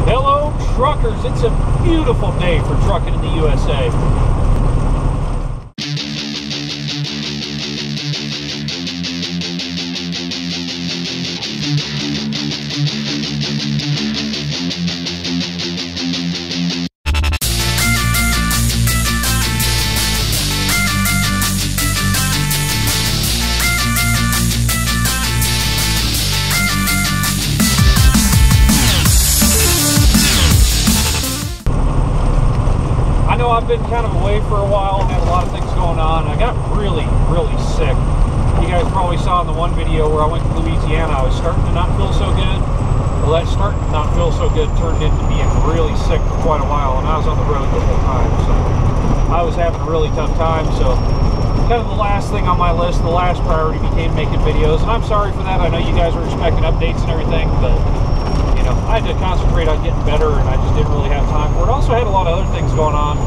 Hello, truckers. It's a beautiful day for trucking in the USA. I've been kind of away for a while and had a lot of things going on. I got really sick. You guys probably saw in the one video where I went to Louisiana, I was starting to not feel so good. Well, that starting to not feel so good turned into being really sick for quite a while, and I was on the road the whole time, so I was having a really tough time. So kind of the last thing on my list, the last priority became making videos, and I'm sorry for that. I know you guys were expecting updates and everything, but you know, I had to concentrate on getting better, and I just didn't really have time for it. Also had a lot of other things going on.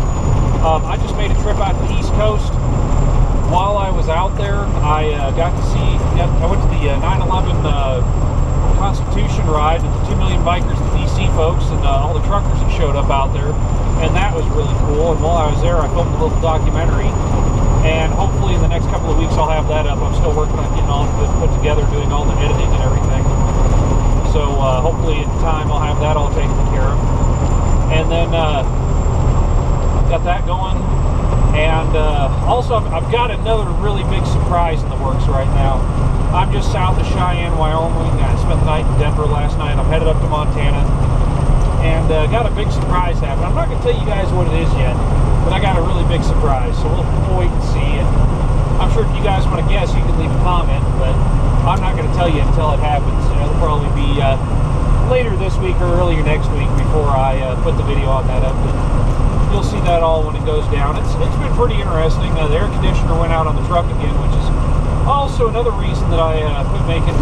I just made a trip out to the East Coast. While I was out there, I got to see, I went to the 9/11 Constitution ride with the 2 Million Bikers, the DC folks, and all the truckers that showed up out there, and that was really cool. And while I was there, I filmed a little documentary, and hopefully in the next couple of weeks I'll have that up. I'm still working on getting all of it put together, doing all the editing and everything. So hopefully in time I'll have that all taken care of. And then got that going. And also I've got another really big surprise in the works right now. I'm just south of Cheyenne, Wyoming. I spent the night in Denver last night. I'm headed up to Montana. And got a big surprise happening. I'm not going to tell you guys what it is yet, but I got a really big surprise. So we'll wait and see. And I'm sure if you guys want to guess, you can leave a comment, but I'm not going to tell you until it happens. You know, it'll probably be later this week or earlier next week before I put the video on that up. But you'll see that all when it goes down. It's been pretty interesting. The air conditioner went out on the truck again, which is also another reason that I quit making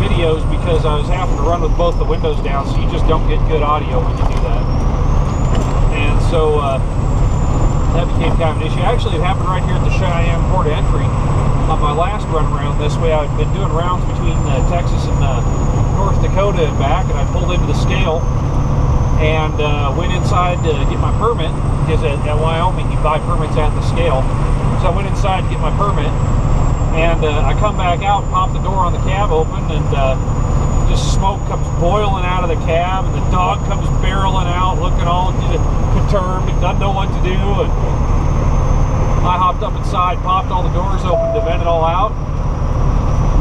videos, because I was having to run with both the windows down, so you just don't get good audio when you do that. And so that became kind of an issue. Actually, it happened right here at the Cheyenne port entry. On my last run around this way, I've been doing rounds between Texas and North Dakota and back, and I pulled into the scale and went inside to get my permit, because at Wyoming you buy permits at the scale. So I went inside to get my permit, and I come back out, pop the door on the cab open, and just smoke comes boiling out of the cab, and the dog comes barreling out looking all perturbed and doesn't know what to do. And I hopped up inside, popped all the doors open to vent it all out.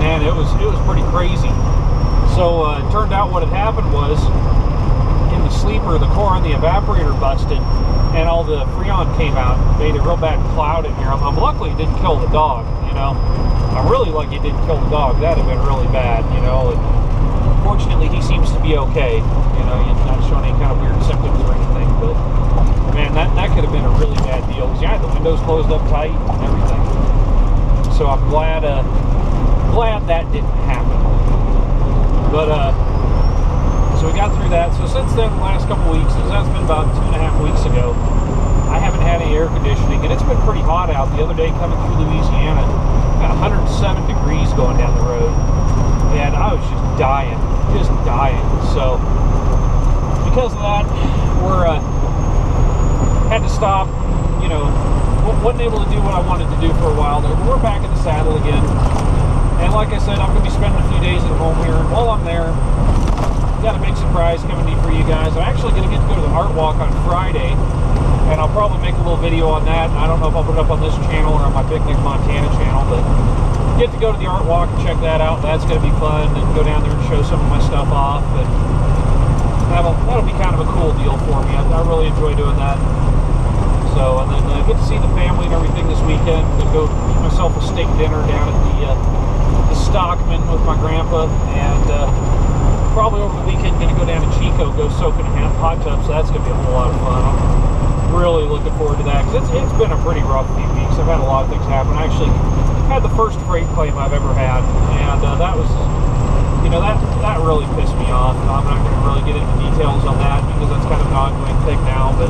Man, it was pretty crazy. So it turned out what had happened was, in the sleeper, the core on the evaporator busted, and all the Freon came out, made a real bad cloud in here. I'm luckily it didn't kill the dog, you know. I'm really lucky it didn't kill the dog. That'd have been really bad, you know. And fortunately, he seems to be okay. You know, he's not showing any kind of weird symptoms or anything, but man, that could have been a really bad deal, because you had the windows closed up tight and everything. So I'm glad that didn't happen. But so we got through that. So since then, the last couple weeks, that's been about 2.5 weeks ago, I haven't had any air conditioning, and it's been pretty hot out. The other day coming through Louisiana, got 107 degrees going down the road, and I was just dying. So because of that, we're had to stop, you know, wasn't able to do what I wanted to do for a while there. But we're back in the saddle again, and like I said, I'm going to be spending a few days at home here, and while I'm there, got a big surprise coming for you guys. I'm actually going to get to go to the art walk on Friday, and I'll probably make a little video on that. And I don't know if I'll put it up on this channel or on my Picnic Montana channel, but get to go to the art walk and check that out. That's going to be fun, and go down there and show some of my stuff off, and that'll be kind of a cool deal for me. I really enjoy doing that. So, and then get to see the family and everything this weekend. I'm going to go eat myself a steak dinner down at the Stockman with my grandpa, and probably over the weekend going to go down to Chico, go soak in a hot tub, so that's going to be a whole lot of fun. I'm really looking forward to that, because it's been a pretty rough few weeks. I've had a lot of things happen. I actually had the first freight claim I've ever had, and that was, you know, that really pissed me off. I'm not going to really get into details on that, because that's kind of an ongoing thing now, but,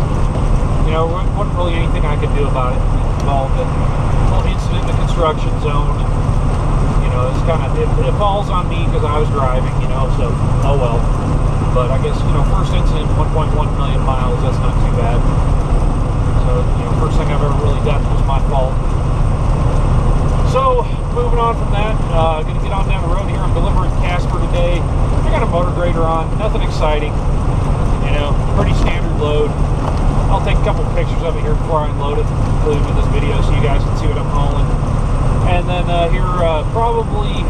you know, there wasn't really anything I could do about it. Involved in a little incident in the construction zone. It's kind of, it falls on me because I was driving, you know, so, oh well. But I I guess, you know, first incident, 1.1 million miles, that's not too bad. So, you know, first thing I've ever really done was my fault. So, moving on from that, gonna get on down the road here. I'm delivering Casper today. I got a motor grader on, nothing exciting, you know, pretty standard load. I'll take a couple pictures of it here before I unload it, include with this video so you guys can see what I'm hauling. And then here, probably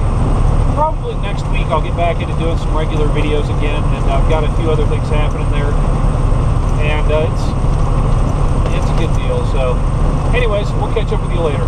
next week I'll get back into doing some regular videos again, and I've got a few other things happening there, and it's a good deal. So anyways, we'll catch up with you later.